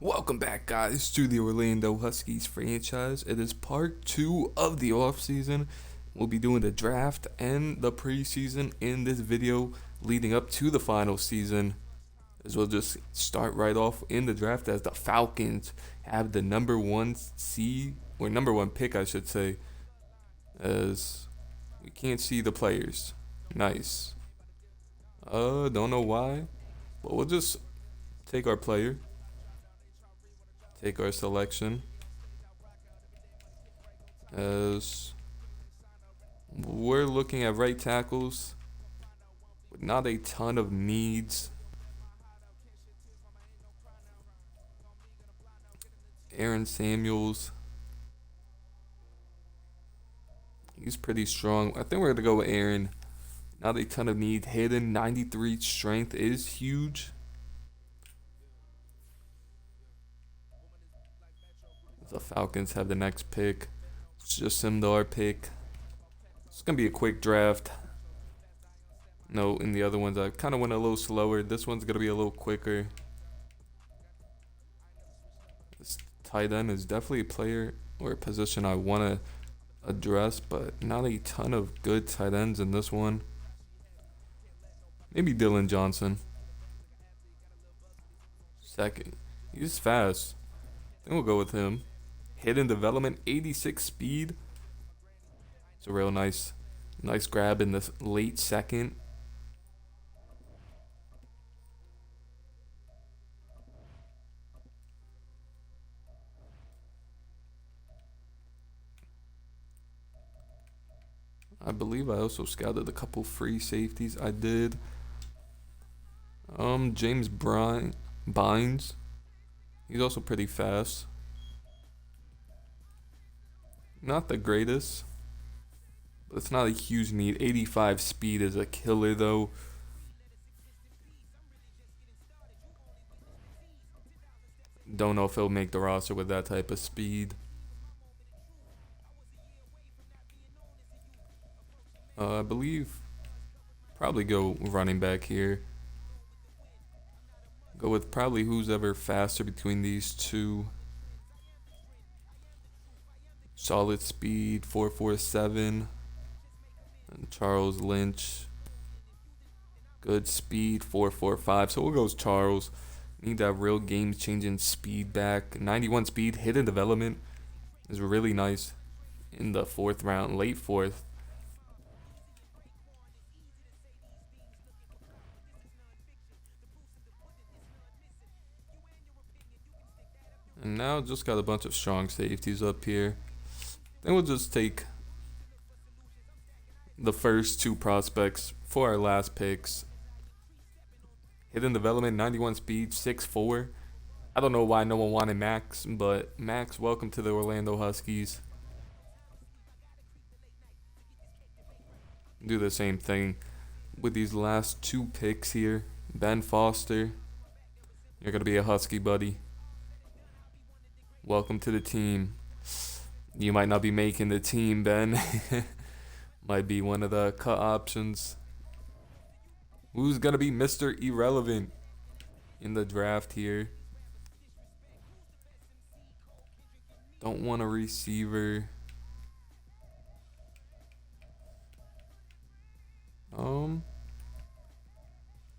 Welcome back, guys, to the Orlando Huskies franchise. It is part two of the offseason. We'll be doing the draft and the preseason in this video leading up to the final season. As we'll just start right off in the draft as the Falcons have the number one seed, or number one pick, I should say, as we can't see the players. Nice. Don't know why, but we'll just take our player, take our selection. As we're looking at right tackles with not a ton of needs. Aaron Samuels, he's pretty strong. I think we're gonna go with Aaron. Not a ton of need. Hidden 93 strength is huge. The Falcons have the next pick. It's just our pick. It's gonna be a quick draft. No, in the other ones I kind of went a little slower. This one's gonna be a little quicker. This tight end is definitely a player or a position I want to address, but not a ton of good tight ends in this one. Maybe Dylan Johnson. Second. He's fast. I think we'll go with him. Hidden development, 86 speed. It's a real nice grab in the late second. I believe I also scouted a couple free safeties. I did. James Bynes. He's also pretty fast. Not the greatest, but it's not a huge need. 85 speed is a killer though. Don't know if he'll make the roster with that type of speed. I believe probably go running back here. Go with probably who's ever faster between these two. Solid speed, 4.47. And Charles Lynch. Good speed, 4.45. So we'll go with Charles. Need that real game-changing speed back. 91 speed, hidden development is really nice in the fourth round, late fourth. And now just got a bunch of strong safeties up here. Then we'll just take the first two prospects for our last picks. Hidden development, 91 speed, 6'4". I don't know why no one wanted Max, but Max, welcome to the Orlando Huskies. Do the same thing with these last two picks here. Ben Foster, you're going to be a Husky, buddy. Welcome to the team. You might not be making the team, Ben. Might be one of the cut options. Who's going to be Mr. Irrelevant in the draft here? Don't want a receiver.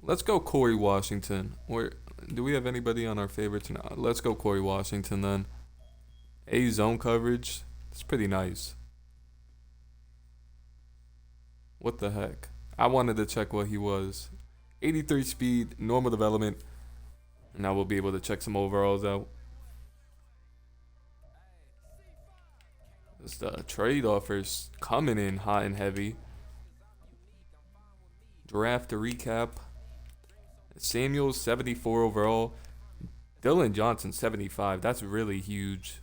Let's go Corey Washington. Or do we have anybody on our favorites? No, let's go Corey Washington then. A zone coverage. It's pretty nice. What the heck? I wanted to check what he was. 83 speed, normal development. Now we'll be able to check some overalls out. This the trade offers coming in hot and heavy. Draft to recap. Samuel 74 overall. Dylan Johnson 75. That's really huge.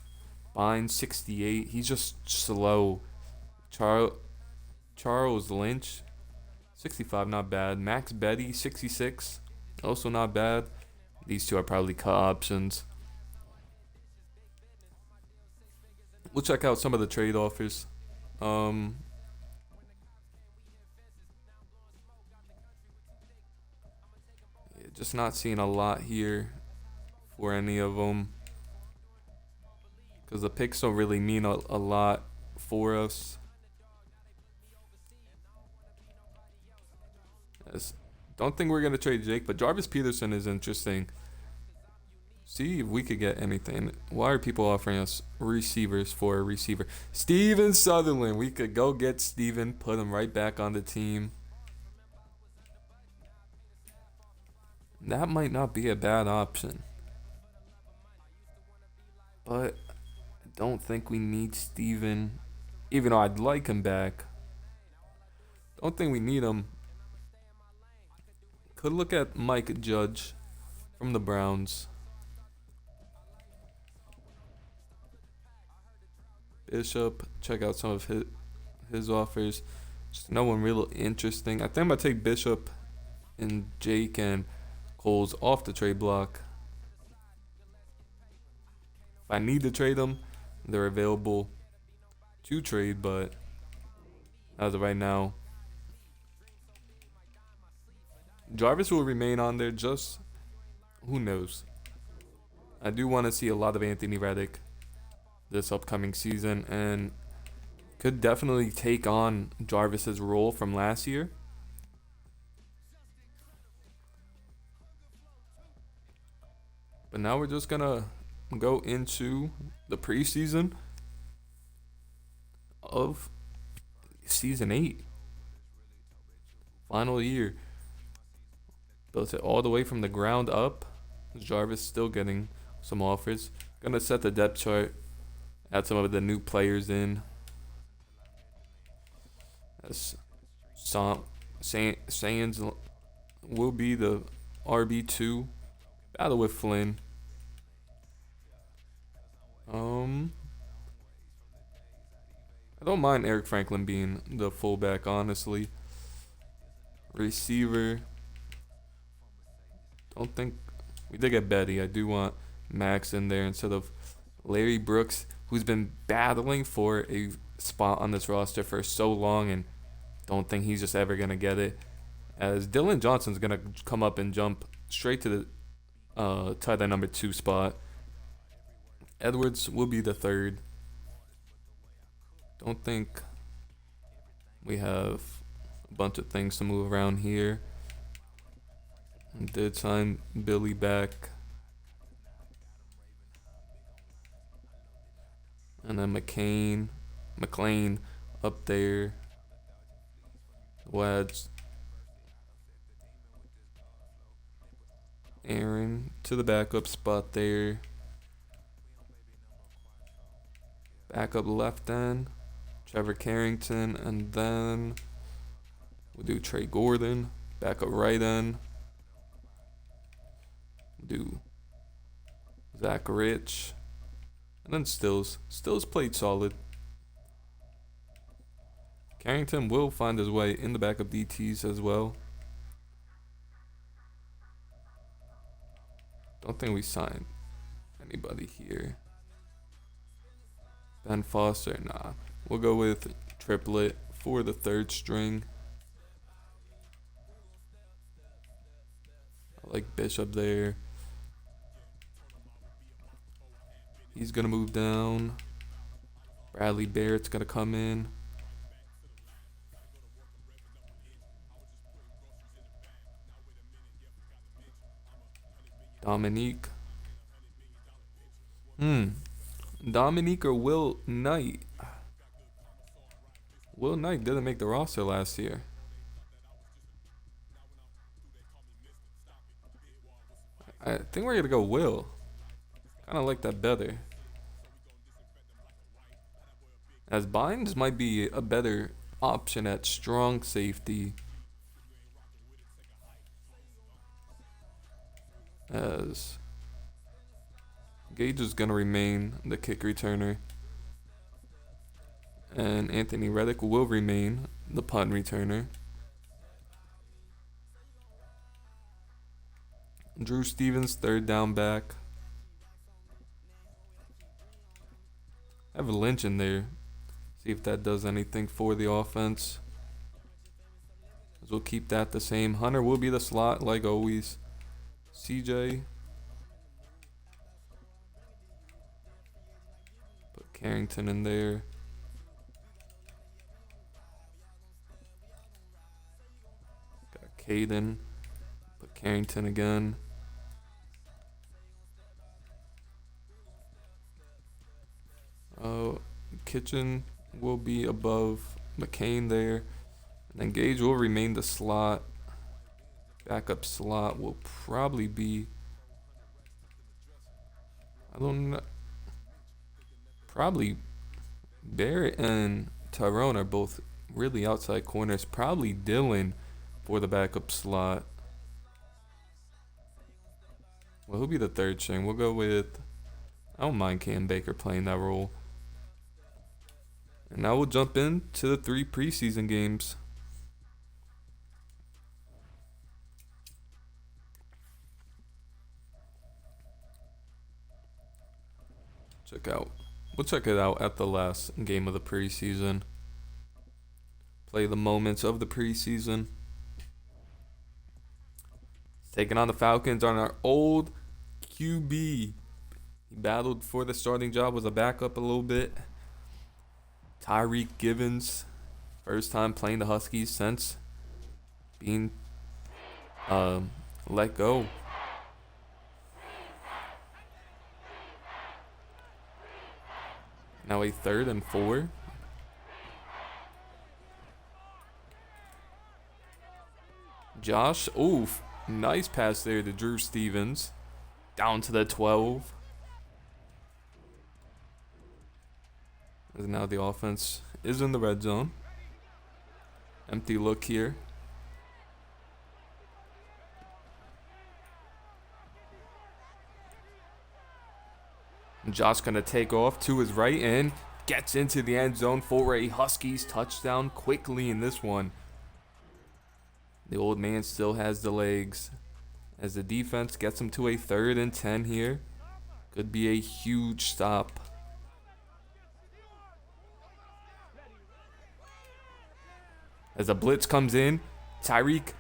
Bynes 68. He's just slow. Charles Lynch 65, not bad. Max Betty 66. Also not bad. These two are probably cut options. We'll check out some of the trade offers. Just not seeing a lot here for any of them because the picks don't really mean a lot for us. Yes. Don't think we're gonna trade Jake, but Jarvis Peterson is interesting. See if we could get anything. Why are people offering us receivers for a receiver? Steven Sutherland. We could go get Steven, put him right back on the team. That might not be a bad option. But I don't think we need Steven. Even though I'd like him back. Don't think we need him. Could look at Mike Judge from the Browns. Bishop, check out some of his offers. Just no one real interesting. I think I'm gonna take Bishop and Jake and Coles off the trade block. If I need to trade them, they're available to trade, but as of right now, Jarvis will remain on there. Just who knows? I do want to see a lot of Anthony Reddick this upcoming season and could definitely take on Jarvis's role from last year. But now we're just gonna go into the preseason of season 8. Final year. Built it all the way from the ground up. Jarvis still getting some offers. Gonna set the depth chart. Add some of the new players in. As Sands will be the RB2. Battle with Flynn. I don't mind Eric Franklin being the fullback, honestly. Receiver. Don't think we did get Betty. I do want Max in there instead of Larry Brooks, who's been battling for a spot on this roster for so long, and don't think he's just ever gonna get it. As Dylan Johnson's gonna come up and jump straight to the tight end number 2 spot. Edwards will be the 3rd. Don't think we have a bunch of things to move around here. Did sign Billy back. And then McLean up there. Wads. Aaron to the backup spot there. Backup left end. Trevor Carrington. And then we'll do Trey Gordon. Backup right end. Do Zach Rich. And then Stills. Stills played solid. Carrington will find his way in the backup DTs as well. Don't think we signed anybody here. Ben Foster, nah. We'll go with Triplet for the 3rd string. I like Bishop there. He's gonna move down. Bradley Barrett's gonna come in. Dominique. Dominique or Will Knight? Will Knight didn't make the roster last year. I think we're gonna go Will. Kind of like that better. As Bynes might be a better option at strong safety. As Gage is going to remain the kick returner. And Anthony Reddick will remain the punt returner. Drew Stevens, 3rd down back. I have a Lynch in there. See if that does anything for the offense. We'll keep that the same. Hunter will be the slot like always. CJ. Carrington in there. Got Caden. Put Carrington again. Kitchen will be above McCain there. And then Gage will remain the slot. Backup slot will probably be, I don't know, probably Barrett and Tyrone are both really outside corners. Probably Dylan for the backup slot. Well, who'll be the third string? We'll go with, I don't mind Cam Baker playing that role. And now we'll jump into the 3 preseason games. We'll check it out at the last game of the preseason. Play the moments of the preseason. Taking on the Falcons on our old QB. He battled for the starting job, was a backup a little bit. Tyreek Givens, first time playing the Huskies since being let go. Now a 3rd and 4. Josh, oof, nice pass there to Drew Stevens. Down to the 12. As now the offense is in the red zone. Empty look here. Josh gonna take off to his right and gets into the end zone for a Huskies touchdown quickly in this one. The old man still has the legs as the defense gets him to a 3rd and 10 here. Could be a huge stop. As a blitz comes in, Tyreek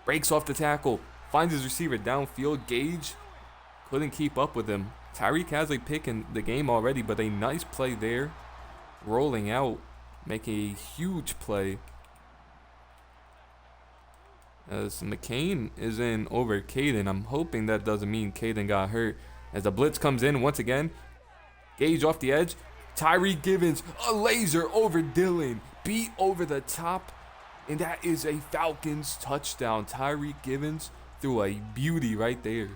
breaks off the tackle, finds his receiver downfield. Gage couldn't keep up with him. Tyreek has a pick in the game already, but a nice play there. Rolling out, making a huge play. As McCain is in over Caden. I'm hoping that doesn't mean Caden got hurt. As the blitz comes in once again. Gage off the edge. Tyreek Givens, a laser over Dylan. Beat over the top. And that is a Falcons touchdown. Tyreek Givens threw a beauty right there.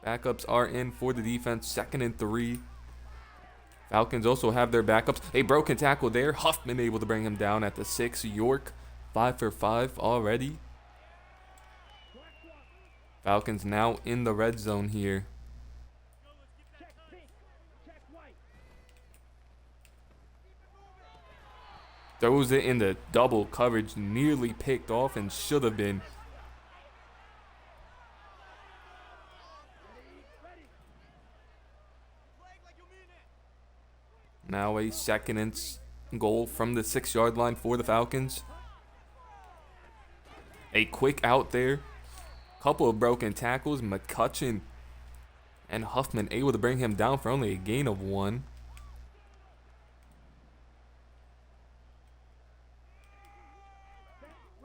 Backups are in for the defense. 2nd and 3. Falcons also have their backups. A broken tackle there. Huffman able to bring him down at the 6. York 5 for 5 already. Falcons now in the red zone here. Throws it in the double coverage. Nearly picked off and should have been. Now a 2nd and goal from the 6-yard line for the Falcons. A quick out there. Couple of broken tackles. McCutcheon and Huffman able to bring him down for only a gain of 1.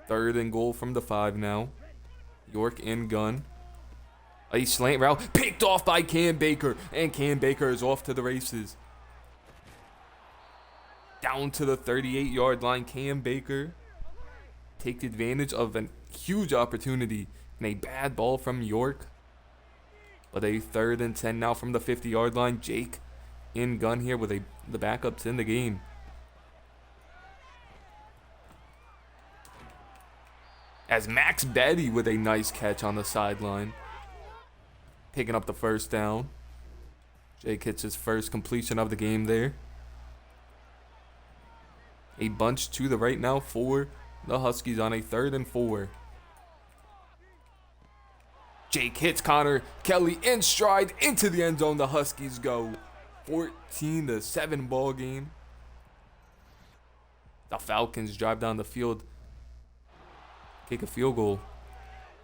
Third and goal from the 5 now. York in gun. A slant route picked off by Cam Baker. And Cam Baker is off to the races. Down to the 38-yard line. Cam Baker takes advantage of a huge opportunity and a bad ball from York. But a 3rd and 10 now from the 50-yard line. Jake in gun here with the backups in the game. As Max Betty with a nice catch on the sideline. Picking up the 1st down. Jake hits his first completion of the game there. A bunch to the right now for the Huskies on a 3rd and 4. Jake hits Connor Kelly in stride into the end zone. The Huskies go 14-7 ball game. The Falcons drive down the field, kick a field goal.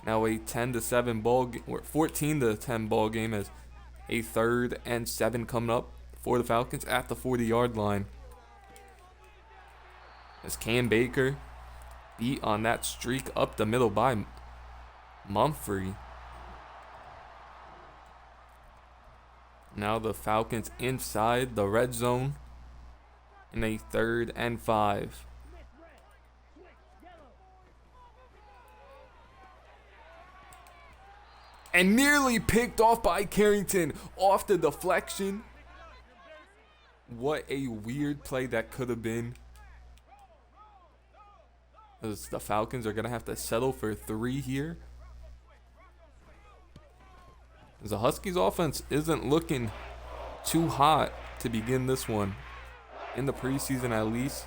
Now a 10-7 ball or 14-10 ball game as a 3rd and 7 coming up for the Falcons at the 40-yard line. As Cam Baker beat on that streak up the middle by Mumphrey. Now the Falcons inside the red zone in a 3rd and 5. And nearly picked off by Carrington off the deflection. What a weird play that could have been. As the Falcons are going to have to settle for 3 here. As the Huskies offense isn't looking too hot to begin this one. In the preseason at least.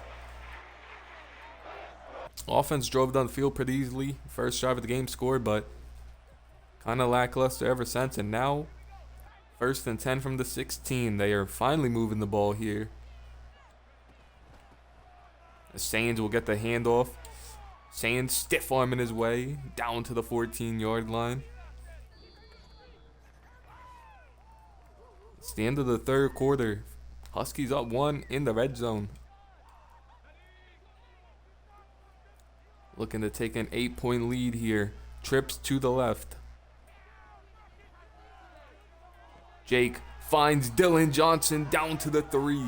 Offense drove down the field pretty easily. First drive of the game scored, but kind of lackluster ever since. And now, 1st and 10 from the 16. They are finally moving the ball here. Sands will get the handoff. Sands stiff arming his way down to the 14-yard line. It's the end of the 3rd quarter. Huskies up 1 in the red zone. Looking to take an 8-point lead here. Trips to the left. Jake finds Dylan Johnson down to the 3.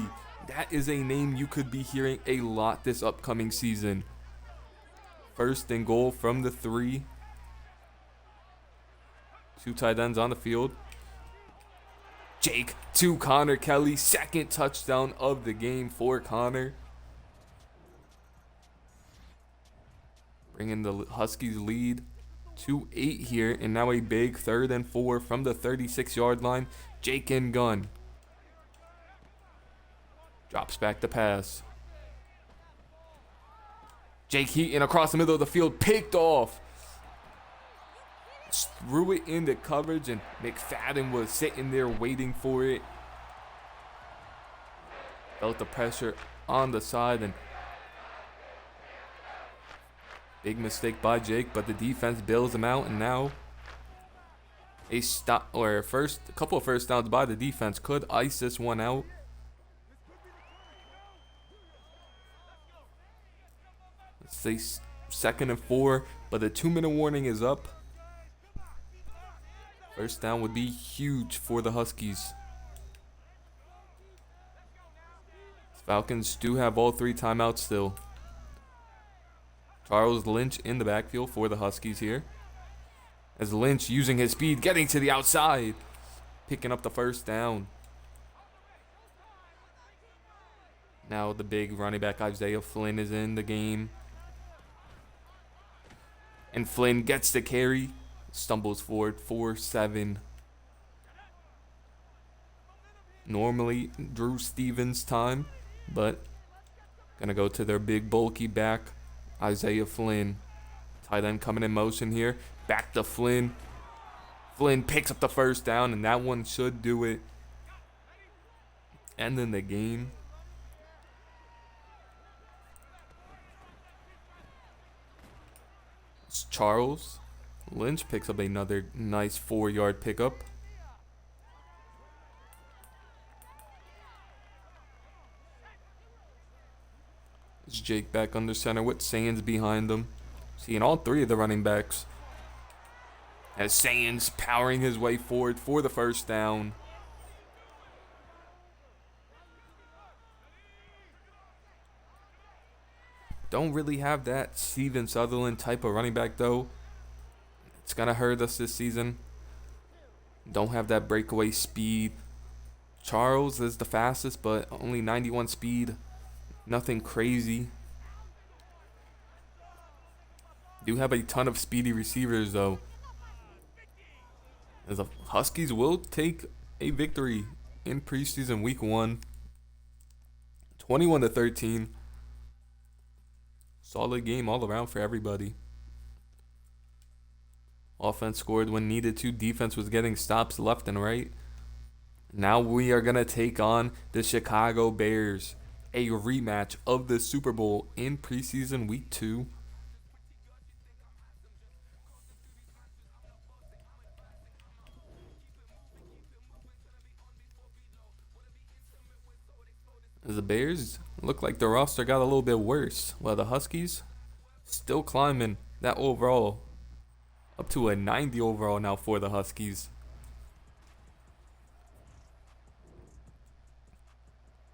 That is a name you could be hearing a lot this upcoming season. 1st and goal from the 3. 2 tight ends on the field. Jake to Connor Kelly. 2nd touchdown of the game for Connor. Bringing the Huskies lead to 8 here. And now a big 3rd and 4 from the 36-yard line. Jake and gun. Drops back to pass. Jake Heaton across the middle of the field. Picked off. Threw it into coverage, and McFadden was sitting there waiting for it. Felt the pressure on the side, and big mistake by Jake, but the defense bails him out, and now a couple of first downs by the defense could ice this one out. Let's say 2nd and 4, but the 2-minute warning is up. First down would be huge for the Huskies. Falcons do have all 3 timeouts still. Charles Lynch in the backfield for the Huskies here. As Lynch using his speed, getting to the outside. Picking up the 1st down. Now the big running back Isaiah Flynn is in the game. And Flynn gets the carry. Stumbles forward 4-7. Normally Drew Stevens time, but gonna go to their big bulky back, Isaiah Flynn. Tight end coming in motion here. Back to Flynn. Flynn picks up the 1st down, and that one should do it. Ending the game. It's Charles Lynch picks up another nice 4-yard pickup. It's Jake back under center with Sands behind him. Seeing all 3 of the running backs. As Sands powering his way forward for the 1st down. Don't really have that Steven Sutherland type of running back though. It's going to hurt us this season. Don't have that breakaway speed. Charles is the fastest, but only 91 speed. Nothing crazy. Do have a ton of speedy receivers, though. As the Huskies will take a victory in preseason week 1. 21-13. Solid game all around for everybody. Offense scored when needed to. Defense was getting stops left and right. Now we are going to take on the Chicago Bears. A rematch of the Super Bowl in preseason week 2. Bears look like the roster got a little bit worse, while the Huskies still climbing that overall, up to a 90 overall now for the Huskies.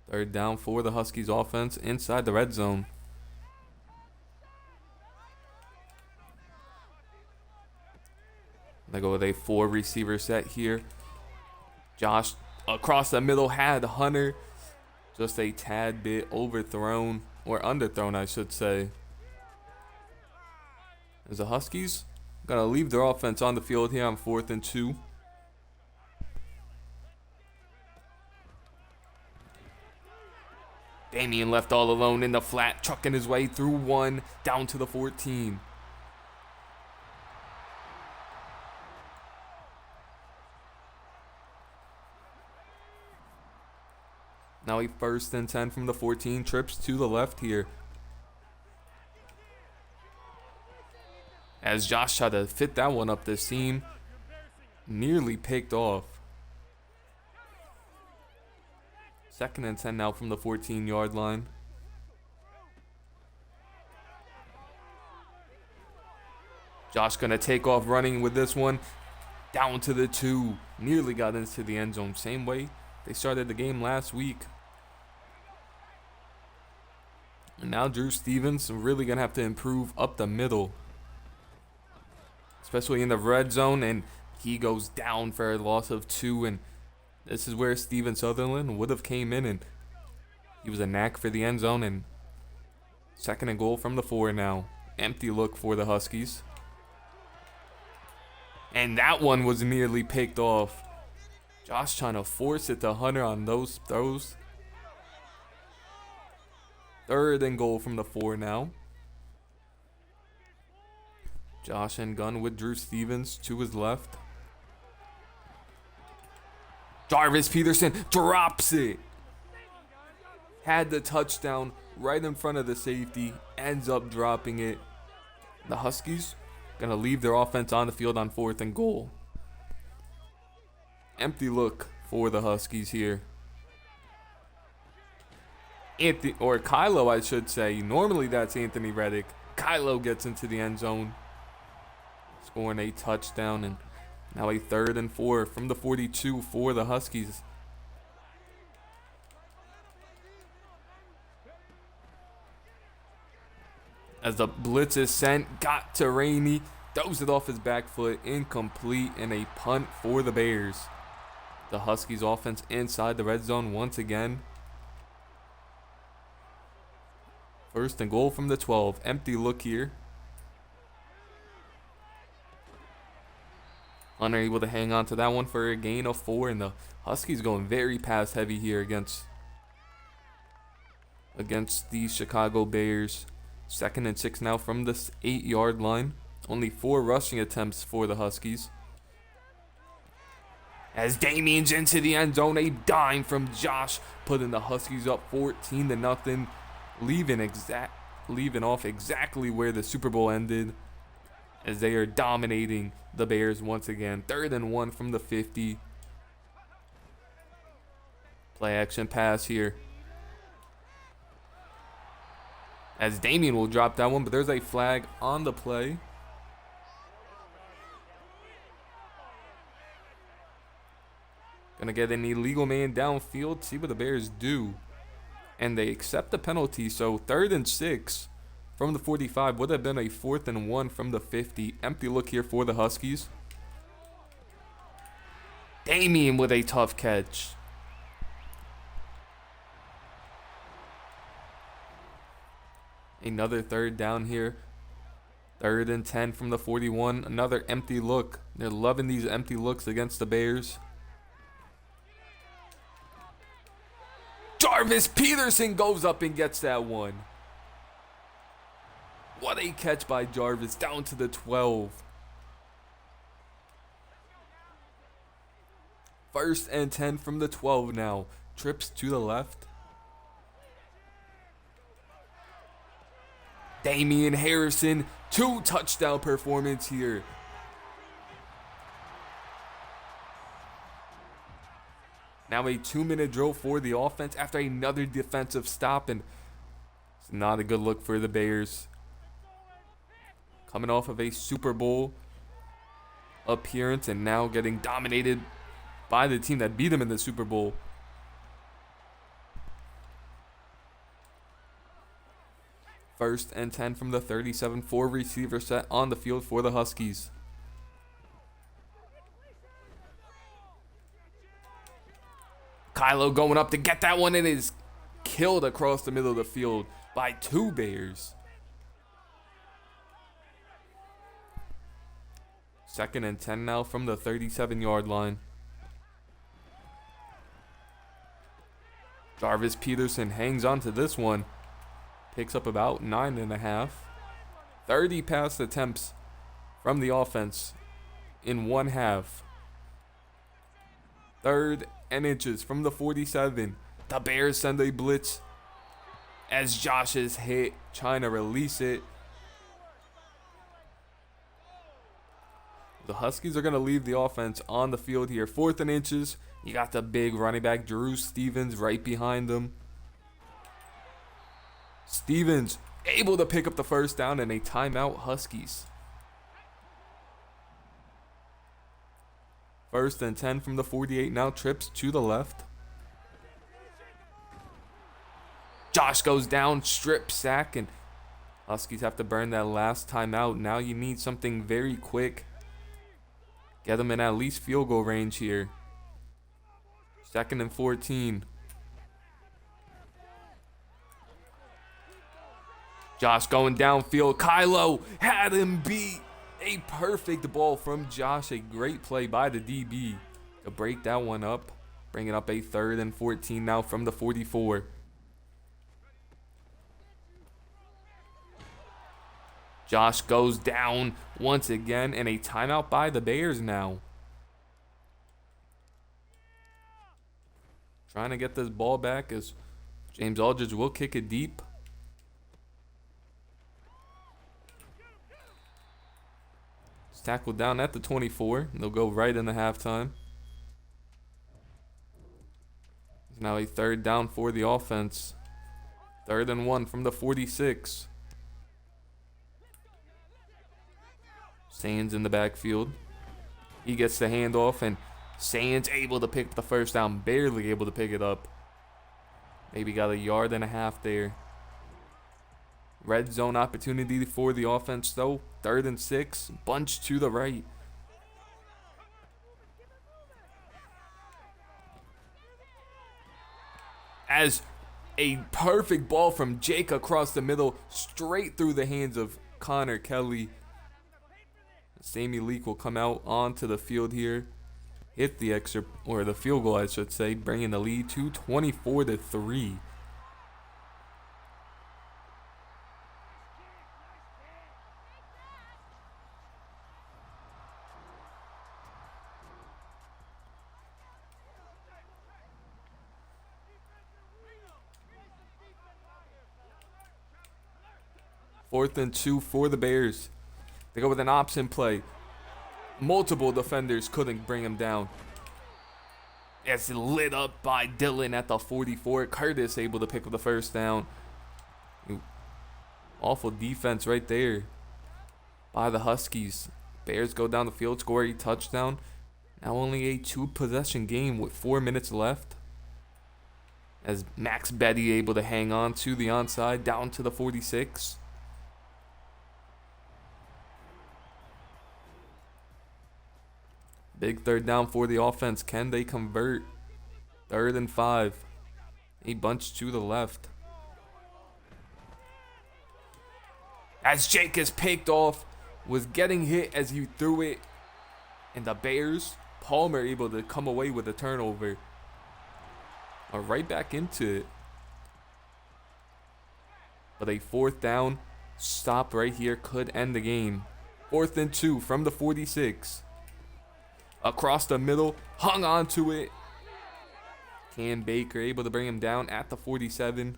Third down for the Huskies offense inside the red zone. They go with a 4 receiver set here. Josh across the middle had Hunter just a tad bit overthrown, or underthrown I should say. As the Huskies gonna leave their offense on the field here on 4th and 2. Damian left all alone in the flat, trucking his way through 1 down to the 14. Now a 1st and 10 from the 14, trips to the left here. As Josh tried to fit that one up the seam, nearly picked off. 2nd and 10 now from the 14-yard line. Josh gonna take off running with this one. Down to the 2. Nearly got into the end zone. Same way they started the game last week. And now Drew Stevens really gonna have to improve up the middle, especially in the red zone, and he goes down for a loss of 2. And this is where Steven Sutherland would have came in, and he was a knack for the end zone. And 2nd and goal from the 4 now. Empty look for the Huskies. And that one was nearly picked off. Josh trying to force it to Hunter on those throws. 3rd and goal from the 4 now. Josh and gun with Drew Stevens to his left. Jarvis Peterson drops it. Had the touchdown right in front of the safety. Ends up dropping it. The Huskies gonna leave their offense on the field on 4th and goal. Empty look for the Huskies here. Kylo, I should say. Normally that's Anthony Reddick. Kylo gets into the end zone, scoring a touchdown, and now a 3rd and 4 from the 42 for the Huskies. As the blitz is sent, got to Rainey, throws it off his back foot, incomplete, and a punt for the Bears. The Huskies offense inside the red zone once again. 1st and goal from the 12. Empty look here. Hunter able to hang on to that one for a gain of 4, and the Huskies going very pass heavy here against the Chicago Bears. 2nd and 6 now from the 8-yard line. Only 4 rushing attempts for the Huskies. As Damian's into the end zone, a dime from Josh, putting the Huskies up 14-0, leaving off exactly where the Super Bowl ended, as they are dominating the Bears once again. 3rd and 1 from the 50. Play action pass here. As Damian will drop that one, but there's a flag on the play. Gonna get an illegal man downfield, see what the Bears do. And they accept the penalty, so 3rd and 6 from the 45 would have been a 4th and 1 from the 50. Empty look here for the Huskies. Damian with a tough catch. Another 3rd down here. 3rd and 10 from the 41. Another empty look. They're loving these empty looks against the Bears. Jarvis Peterson goes up and gets that one. What a catch by Jarvis, down to the 12. 1st and 10 from the 12 now. Trips to the left. Damian Harrison, 2 touchdown performance here. Now a 2-minute drill for the offense after another defensive stop, and it's not a good look for the Bears. Coming off of a Super Bowl appearance and now getting dominated by the team that beat them in the Super Bowl. First and 10 from the 37, 4 receiver set on the field for the Huskies. Kylo going up to get that one. It is killed across the middle of the field by 2 Bears. Second and 10 now from the 37-yard line. Jarvis Peterson hangs on to this one. Picks up about 9.5. 30 pass attempts from the offense in one half. 3rd and inches from the 47. The Bears send a blitz as Josh is hit, trying to release it. The Huskies are going to leave the offense on the field here. 4th and inches. You got the big running back, Drew Stevens, right behind them. Stevens able to pick up the first down and a timeout, Huskies. 1st and 10 from the 48. Now trips to the left. Josh goes down, strip sack, and Huskies have to burn that last timeout. Now you need something very quick. Get them in at least field goal range here. 2nd and 14. Josh going downfield. Kylo had him beat. A perfect ball from Josh. A great play by the DB to break that one up. Bringing up a 3rd and 14 now from the 44. Josh goes down once again, and a timeout by the Bears now. Trying to get this ball back as James Aldridge will kick it deep. It's tackled down at the 24. They'll go right into halftime. It's now a 3rd down for the offense. 3rd and 1 from the 46. Sands in the backfield. He gets the handoff, and Sands able to pick the first down, barely able to pick it up. Maybe got 1.5 yards there. Red zone opportunity for the offense though. 3rd and 6, bunch to the right. As a perfect ball from Jake across the middle, straight through the hands of Connor Kelly. Sammy Leak will come out onto the field here. Hit the extra, or the field goal I should say, bringing the lead to 24-3. Fourth and 2 for the Bears. They go with an option play. Multiple defenders couldn't bring him down. It's lit up by Dylan at the 44. Curtis able to pick up the first down. Awful defense right there by the Huskies. Bears go down the field, score a touchdown. Now only a 2-possession game with 4 minutes left. As Max Betty able to hang on to the onside down to the 46. Big 3rd down for the offense. Can they convert? 3rd and 5. A bunch to the left. As Jake is picked off, was getting hit as he threw it. And the Bears, Palmer able to come away with a turnover. Right back into it. But a 4th down stop right here could end the game. 4th and 2 from the 46. Across the middle, hung on to it. Cam Baker able to bring him down at the 47.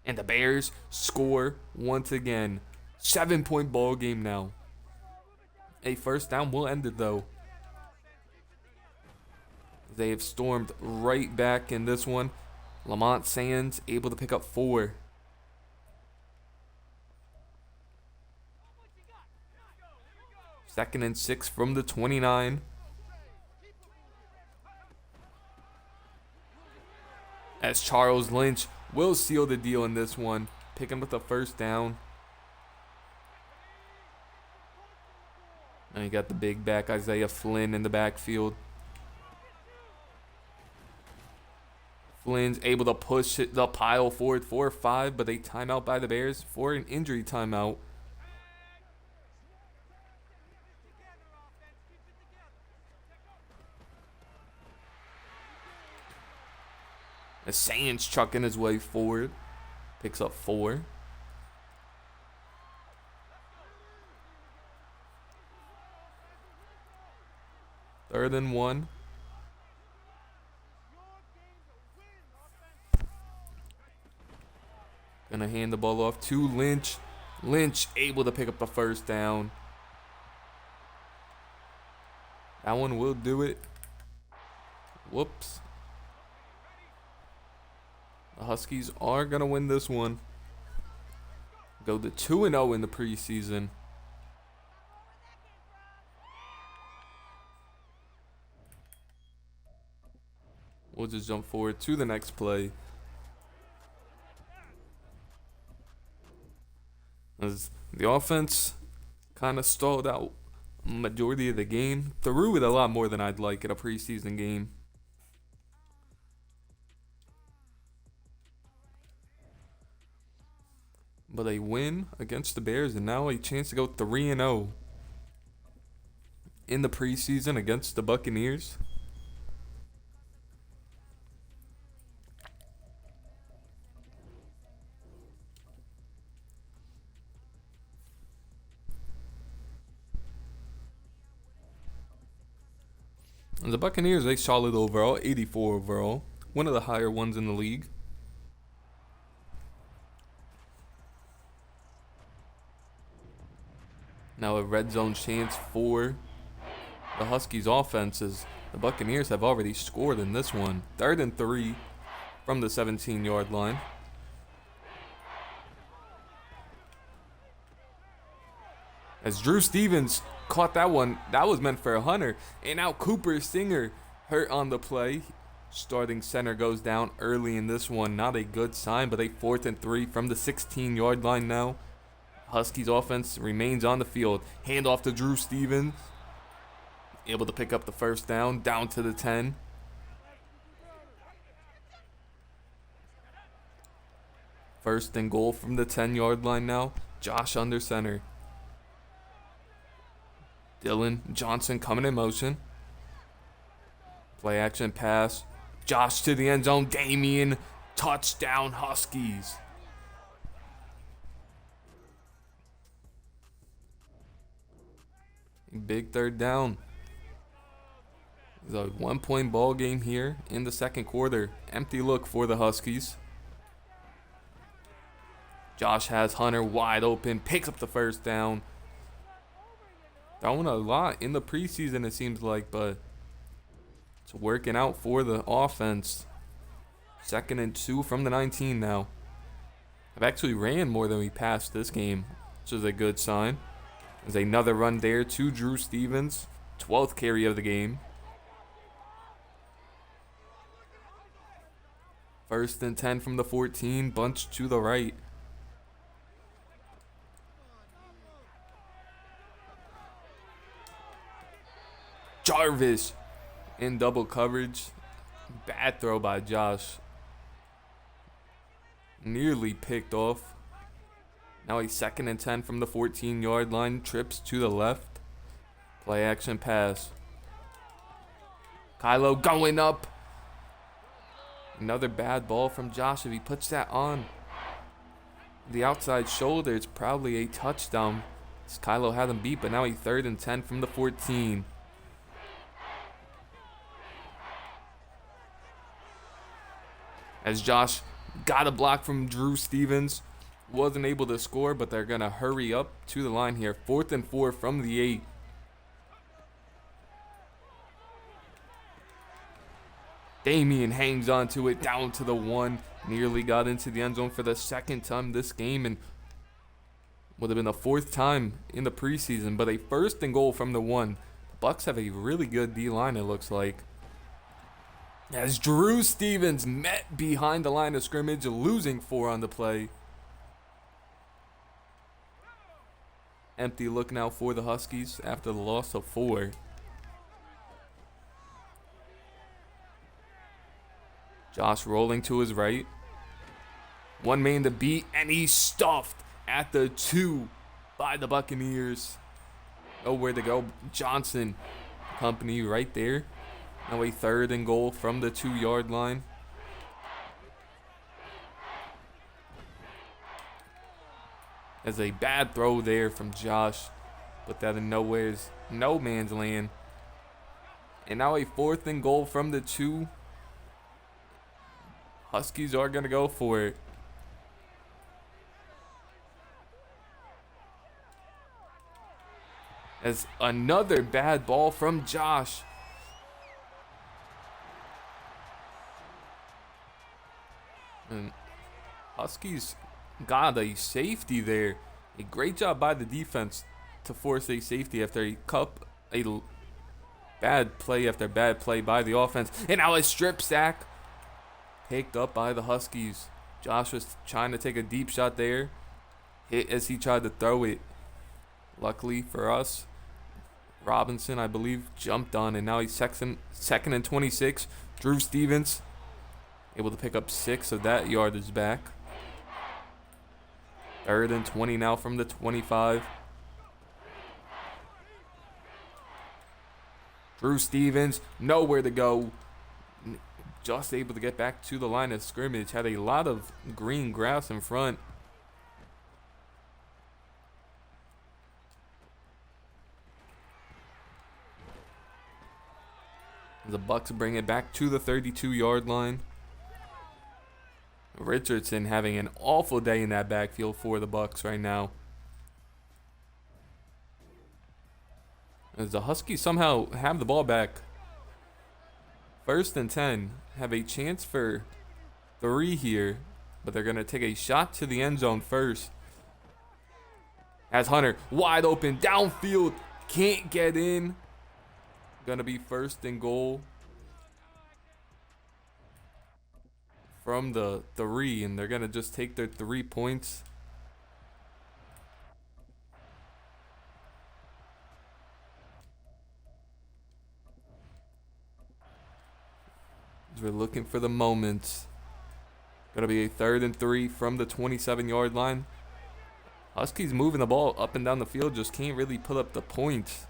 And the Bears score once again. 7-point ball game now. A first down will end it though. They have stormed right back in this one. Lamont Sands able to pick up 4. Second and 6 from the 29. As Charles Lynch will seal the deal in this one, picking up the first down. And you got the big back Isaiah Flynn in the backfield. Flynn's able to push the pile forward 4-5, but a timeout by the Bears for an injury timeout. As Sands chucking his way forward, picks up 4. Third and 1. Gonna hand the ball off to Lynch. Lynch able to pick up the first down. That one will do it. Whoops. The Huskies are gonna win this one. Go to 2-0 in the preseason. We'll just jump forward to the next play. As the offense kind of stalled out majority of the game. Threw it a lot more than I'd like in a preseason game. But a win against the Bears and now a chance to go 3-0 in the preseason against the Buccaneers. And the Buccaneers, they solid overall, 84 overall. One of the higher ones in the league. Now a red zone chance for the Huskies offenses. The Buccaneers have already scored in this one. 3rd and 3 from the 17-yard line. As Drew Stevens caught that one, that was meant for a Hunter. And now Cooper Singer hurt on the play. Starting center goes down early in this one. Not a good sign, but a 4th and 3 from the 16-yard line now. Huskies offense remains on the field. Handoff to Drew Stevens. Able to pick up the first down to the 10. First and goal from the 10-yard line now. Josh under center. Dylan Johnson coming in motion. Play action pass. Josh to the end zone. Damian. Touchdown Huskies. Big 3rd down. It's a 1-point ball game here in the 2nd quarter. Empty look for the Huskies. Josh has Hunter wide open. Picks up the first down. Throwing a lot in the preseason, it seems like, but it's working out for the offense. 2nd and 2 from the 19 now. I've actually ran more than we passed this game, which is a good sign. There's another run there to Drew Stevens. 12th carry of the game. 1st and 10 from the 14. Bunch to the right. Jarvis in double coverage. Bad throw by Josh. Nearly picked off. Now a 2nd and 10 from the 14-yard line. Trips to the left. Play action pass. Kylo going up. Another bad ball from Josh. If he puts that on the outside shoulder, it's probably a touchdown. As Kylo had him beat, but now a 3rd and 10 from the 14. As Josh got a block from Drew Stevens. Wasn't able to score, but they're going to hurry up to the line here. 4th and 4 from the 8. Damian hangs on to it down to the 1. Nearly got into the end zone for the second time this game, and would have been the 4th time in the preseason, but a 1st and goal from the 1. The Bucks have a really good D-line, it looks like. As Drew Stevens met behind the line of scrimmage, losing 4 on the play. Empty look now for the Huskies after the loss of 4. Josh rolling to his right. One man to beat, and he's stuffed at the 2 by the Buccaneers. Nowhere to go. Johnson, company right there. Now a 3rd and goal from the 2-yard line. As a bad throw there from Josh. Put that in no man's land. And now a 4th and goal from the 2. Huskies are going to go for it. As another bad ball from Josh. And Huskies got a safety there. A great job by the defense to force a safety after a bad play after bad play by the offense. And now a strip sack picked up by the Huskies. Josh was trying to take a deep shot there. Hit as he tried to throw it. Luckily for us, Robinson, I believe, jumped on, and now he's second and 26. Drew Stevens able to pick up 6 of that yardage back. 3rd and 20 now from the 25. Drew Stevens, nowhere to go. Just able to get back to the line of scrimmage. Had a lot of green grass in front. The Bucks bring it back to the 32-yard line. Richardson having an awful day in that backfield for the Bucks right now. As the Huskies somehow have the ball back. 1st and 10. Have a chance for 3 here, but they're going to take a shot to the end zone first. As Hunter wide open downfield, can't get in. Gonna be 1st and goal from the 3, and they're gonna just take their 3 points. We're looking for the moment. Gonna be a 3rd and 3 from the 27-yard line. Huskies moving the ball up and down the field, just can't really put up the points.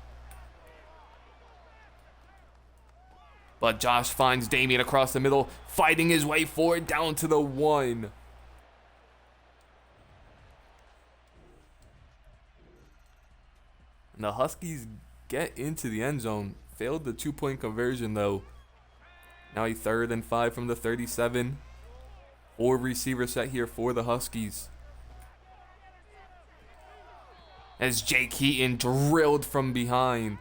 But Josh finds Damian across the middle, fighting his way forward down to the 1. And the Huskies get into the end zone. Failed the 2-point conversion, though. Now a 3rd and 5 from the 37. 4 receiver set here for the Huskies. As Jake Heaton drilled from behind.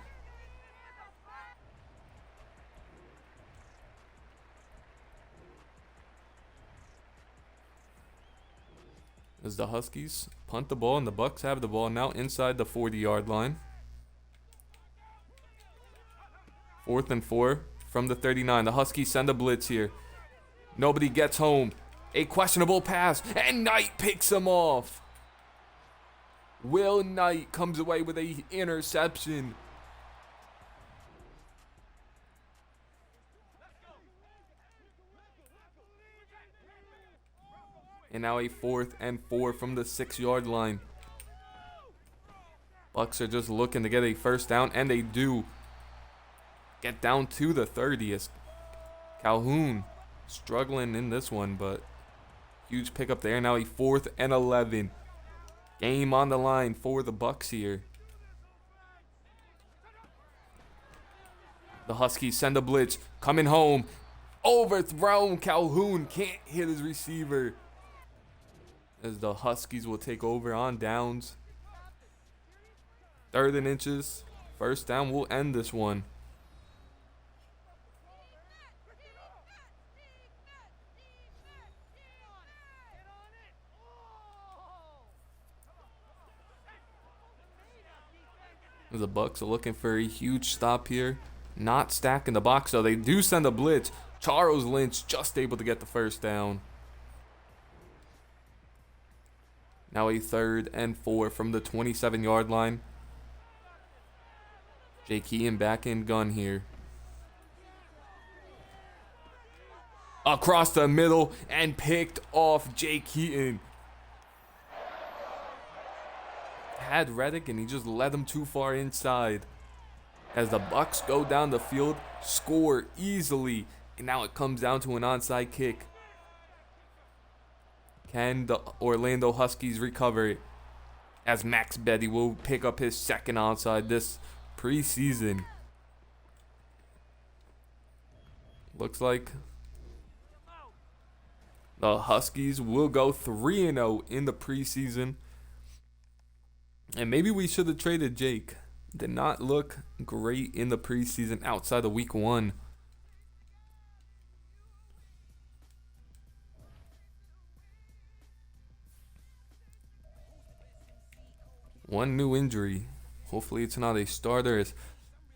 As the Huskies punt the ball, and the Bucks have the ball now inside the 40-yard line. 4th and 4 from the 39. The Huskies send a blitz here. Nobody gets home. A questionable pass, and Knight picks him off. Will Knight comes away with an interception. And now a 4th and 4 from the 6-yard line. Bucks are just looking to get a 1st down, and they do. Get down to the 30. As Calhoun struggling in this one, but huge pickup there. Now a 4th and 11. Game on the line for the Bucks here. The Huskies send a blitz. Coming home. Overthrown. Calhoun can't hit his receiver. As the Huskies will take over on downs. 3rd and inches. 1st down will end this one. The Bucks are looking for a huge stop here. Not stacking the box, so they do send a blitz. Charles Lynch just able to get the first down. Now a 3rd and 4 from the 27-yard line. Jake Heaton back in gun here. Across the middle and picked off Jake Heaton. Had Reddick and he just led him too far inside. As the Bucks go down the field, score easily. And now it comes down to an onside kick. Can the Orlando Huskies recover it? As Max Betty will pick up his 2nd onside this preseason. Looks like the Huskies will go 3-0 in the preseason. And maybe we should have traded Jake. Did not look great in the preseason outside of week 1. One new injury. Hopefully it's not a starter. As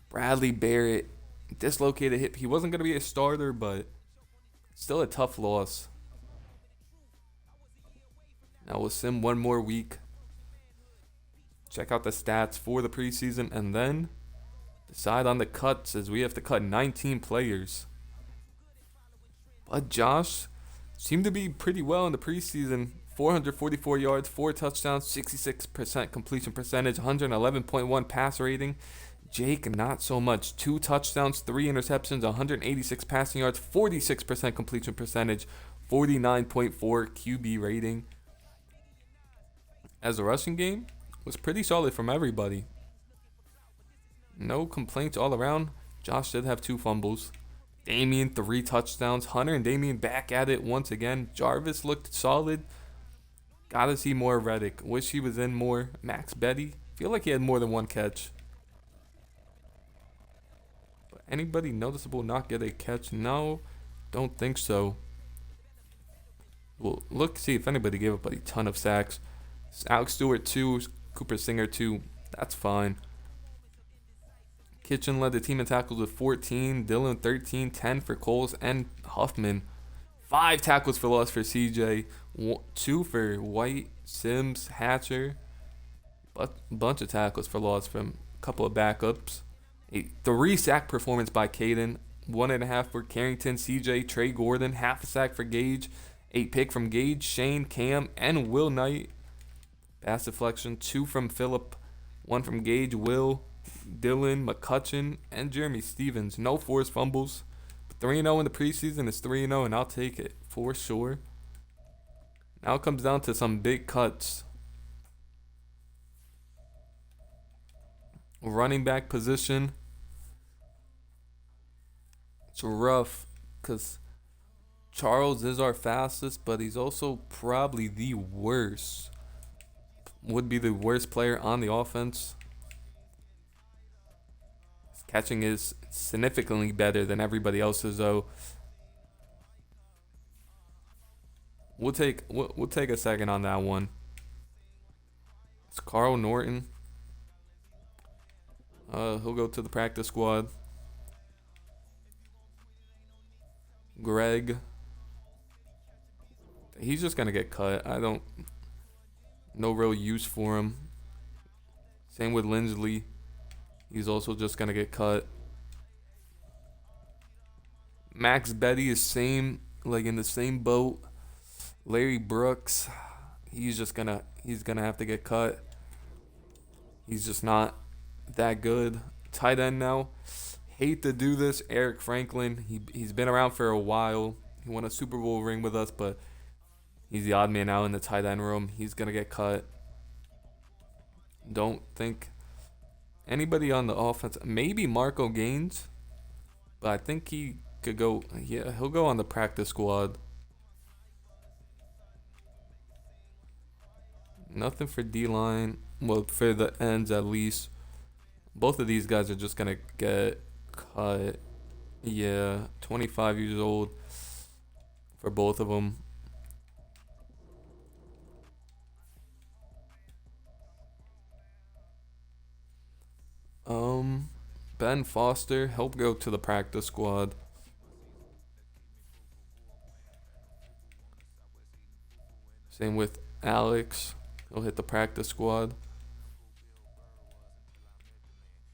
Bradley Barrett dislocated hip. He wasn't going to be a starter, but still a tough loss. Now we'll sim one more week. Check out the stats for the preseason and then decide on the cuts, as we have to cut 19 players. But Josh seemed to be pretty well in the preseason. 444 yards, 4 touchdowns, 66% completion percentage, 111.1 pass rating. Jake, not so much. 2 touchdowns, 3 interceptions, 186 passing yards, 46% completion percentage, 49.4 QB rating. As a rushing game, was pretty solid from everybody. No complaints all around. Josh did have 2 fumbles. Damian, 3 touchdowns. Hunter and Damian back at it once again. Jarvis looked solid. Gotta see more Reddick. Wish he was in more. Max Betty, feel like he had more than 1 catch. But anybody noticeable not get a catch? No, don't think so. We'll look, see if anybody gave up a ton of sacks. Alex Stewart 2, Cooper Singer 2. That's fine. Kitchen led the team in tackles with 14. Dillon 13, 10 for Coles and Huffman. 5 tackles for loss for CJ. 2 for White, Sims, Hatcher. But a bunch of tackles for loss from a couple of backups. A 3 sack performance by Caden. 1.5 for Carrington, CJ, Trey Gordon. Half a sack for Gage. 8 pick from Gage, Shane, Cam, and Will Knight. Pass deflection, 2 from Phillip, 1 from Gage, Will, Dylan, McCutcheon, and Jeremy Stevens. No forced fumbles. 3-0 in the preseason is 3-0, and I'll take it for sure. Now it comes down to some big cuts. Running back position. It's rough because Charles is our fastest, but he's also probably the worst. Would be the worst player on the offense. His catching is significantly better than everybody else's, though. We'll take a second on that one. It's Carl Norton. He'll go to the practice squad. Greg. He's just gonna get cut. No real use for him. Same with Lindsley. He's also just gonna get cut. Max Betty is in the same boat. Larry Brooks, he's gonna have to get cut. He's just not that good. Tight end now. Hate to do this. Eric Franklin. He's been around for a while. He won a Super Bowl ring with us, but he's the odd man out in the tight end room. He's going to get cut. Don't think anybody on the offense. Maybe Marco Gaines. But I think he could go. Yeah, he'll go on the practice squad. Nothing for D-line. Well, for the ends at least. Both of these guys are just going to get cut. Yeah, 25 years old for both of them. Ben Foster, he'll go to the practice squad. Same with Alex, he'll hit the practice squad.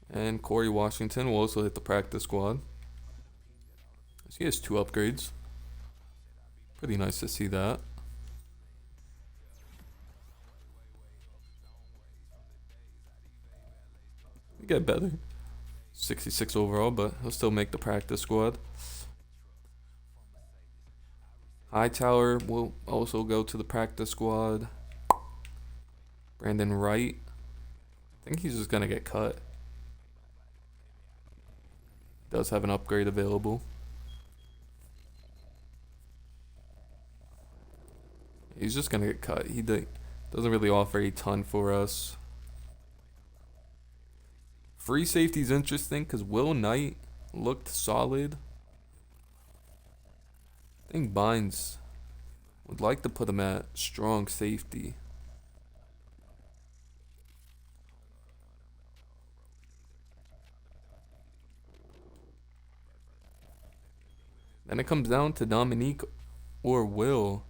And Corey Washington will also hit the practice squad. So he has 2 upgrades. Pretty nice to see that. We get better. 66 overall, but he'll still make the practice squad. Hightower will also go to the practice squad. Brandon Wright, I think he's just going to get cut. Does have an upgrade available. He's just going to get cut. He doesn't really offer a ton for us. Free safety's interesting because Will Knight looked solid. I think Bynes would like to put him at strong safety. Then it comes down to Dominique or Will.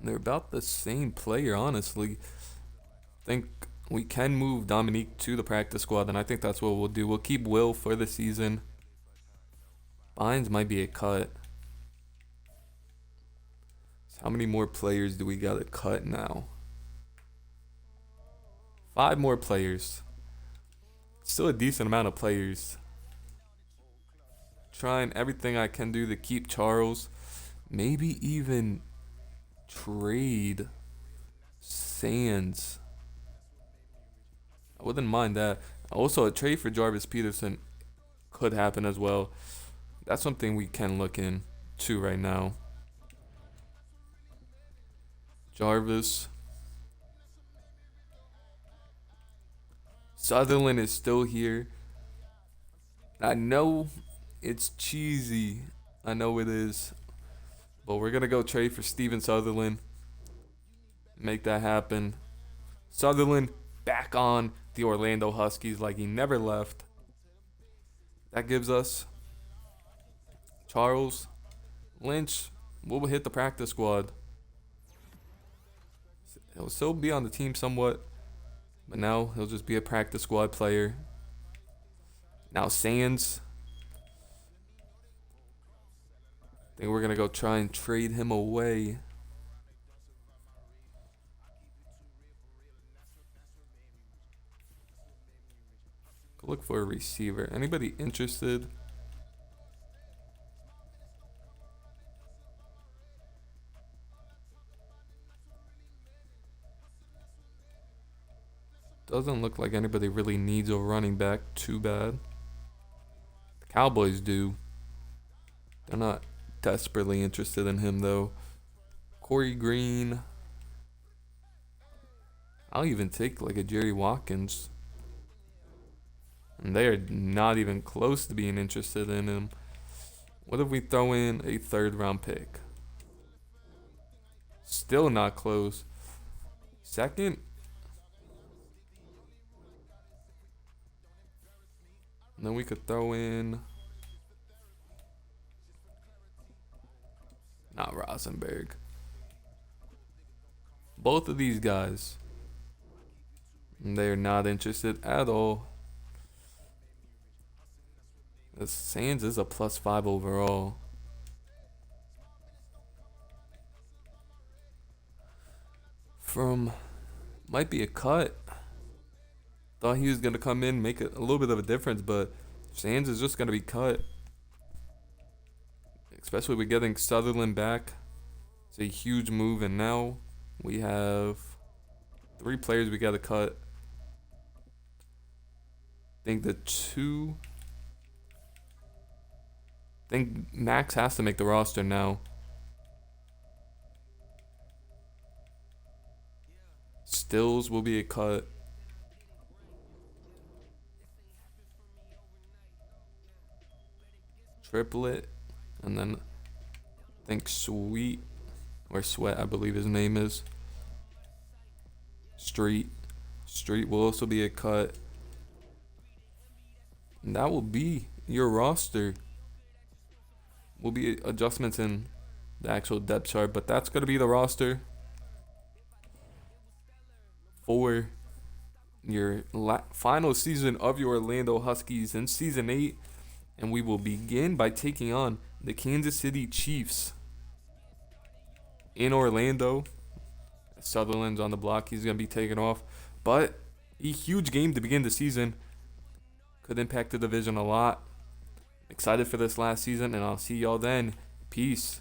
They're about the same player, honestly. I think we can move Dominique to the practice squad, and I think that's what we'll do. We'll keep Will for the season. Bynes might be a cut. So how many more players do we got to cut now? 5 more players. Still a decent amount of players. Trying everything I can do to keep Charles. Maybe even trade Sands. I wouldn't mind that. Also, a trade for Jarvis Peterson could happen as well. That's something we can look into right now. Jarvis. Sutherland is still here. I know it's cheesy. I know it is. But we're going to go trade for Steven Sutherland. Make that happen. Sutherland back on the Orlando Huskies like he never left. That gives us Charles Lynch. Will hit the practice squad. He'll still be on the team somewhat, but now he'll just be a practice squad player. Now Sands. I think we're going to go try and trade him away. Look for a receiver. Anybody interested? Doesn't look like anybody really needs a running back too bad. The Cowboys do. They're not desperately interested in him though. Corey Green. I'll even take like a Jerry Watkins. And they are not even close to being interested in him. What if we throw in a 3rd round pick? Still not close. 2nd? And then we could throw in... Not Rosenberg. Both of these guys. They are not interested at all. Sands is a +5 overall. Might be a cut. Thought he was going to come in, make a little bit of a difference, but Sands is just going to be cut. Especially with getting Sutherland back. It's a huge move, and now we have 3 players we got to cut. I think I think Max has to make the roster now. Stills will be a cut. Triplet. And then I think Sweet or Sweat, I believe his name is. Street will also be a cut. And that will be your roster. Will be adjustments in the actual depth chart, but that's going to be the roster for your final season of your Orlando Huskies in season 8. And we will begin by taking on the Kansas City Chiefs in Orlando. Sutherland's on the block. He's going to be taken off. But a huge game to begin the season. Could impact the division a lot. Excited for this last season, and I'll see y'all then. Peace.